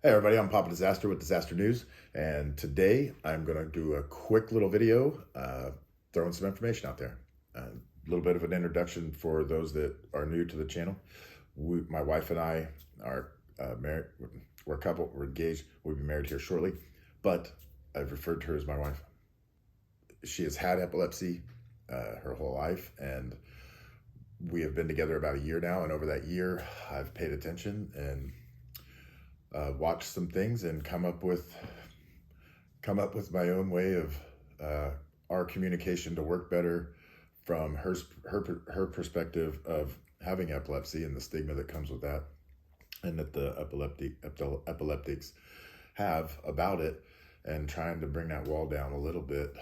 Hey everybody, I'm Papadizastr with Dizastr News, and today I'm going to do a quick little video throwing some information out there. A little bit of an introduction for those that are new to the channel. My wife and I are married. We're a couple, we're engaged, we'll be married here shortly, but I've referred to her as my wife. She has had epilepsy her whole life, and we have been together about a year now, and over that year I've paid attention and watched some things and come up with my own way of our communication to work better from her perspective of having epilepsy and the stigma that comes with that, and that the epileptics have about it, and trying to bring that wall down a little bit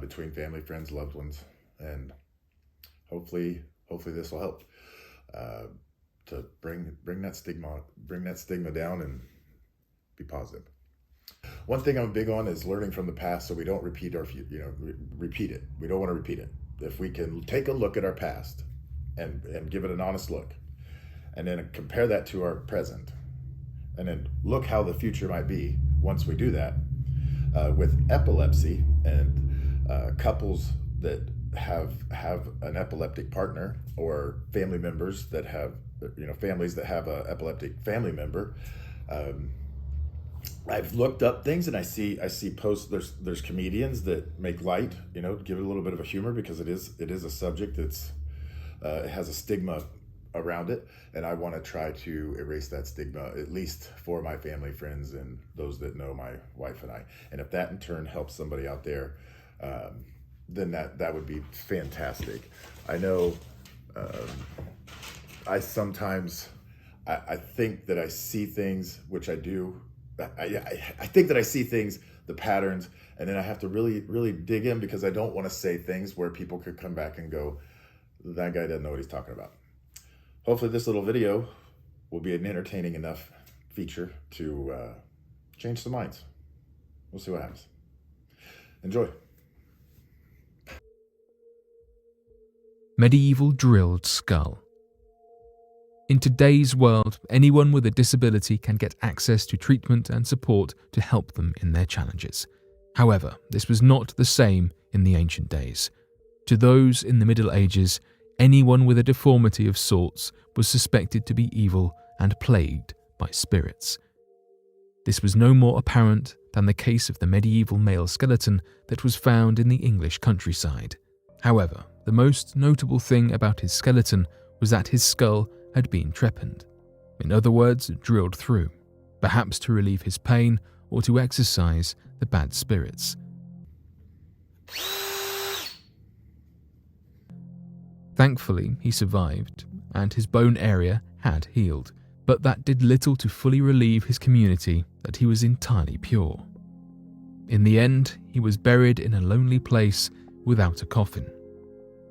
between family, friends, loved ones, and hopefully this will help to bring that stigma down and be positive. One thing I'm big on is learning from the past, so we don't repeat repeat it. We don't want to repeat it. If we can take a look at our past and give it an honest look, and then compare that to our present, and then look how the future might be once we do that. With epilepsy and couples that have an epileptic partner, or family members that have, families that have an epileptic family member, I've looked up things and I see posts. There's comedians that make light, give it a little bit of a humor, because it is a subject that's it has a stigma around it, and I want to try to erase that stigma, at least for my family, friends, and those that know my wife and I. And if that in turn helps somebody out there, then that would be fantastic. I know I sometimes I think that I see things, which I do. I think that I see things, the patterns, and then I have to really dig in, because I don't want to say things where people could come back and go, that guy doesn't know what he's talking about. Hopefully this little video will be an entertaining enough feature to change some minds. We'll see what happens. Enjoy. Medieval drilled skull. In today's world, anyone with a disability can get access to treatment and support to help them in their challenges. However, this was not the same in the ancient days. To those in the Middle Ages, anyone with a deformity of sorts was suspected to be evil and plagued by spirits. This was no more apparent than the case of the medieval male skeleton that was found in the English countryside. However, the most notable thing about his skeleton was that his skull had been trepaned, in other words, drilled through, perhaps to relieve his pain or to exorcise the bad spirits. Thankfully, he survived, and his bone area had healed, but that did little to fully relieve his community that he was entirely pure. In the end, he was buried in a lonely place without a coffin.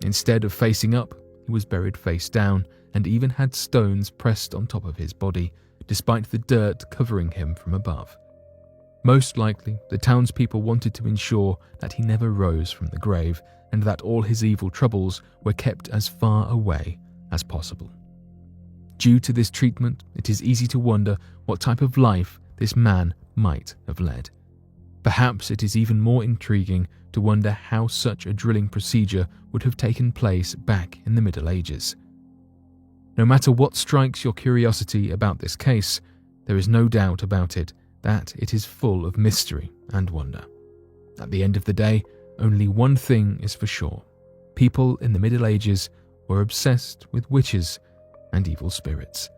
Instead of facing up, he was buried face down, and even had stones pressed on top of his body, despite the dirt covering him from above. Most likely, the townspeople wanted to ensure that he never rose from the grave, and that all his evil troubles were kept as far away as possible. Due to this treatment, it is easy to wonder what type of life this man might have led. Perhaps it is even more intriguing to wonder how such a drilling procedure would have taken place back in the Middle Ages. No matter what strikes your curiosity about this case, there is no doubt about it that it is full of mystery and wonder. At the end of the day, only one thing is for sure. People in the Middle Ages were obsessed with witches and evil spirits.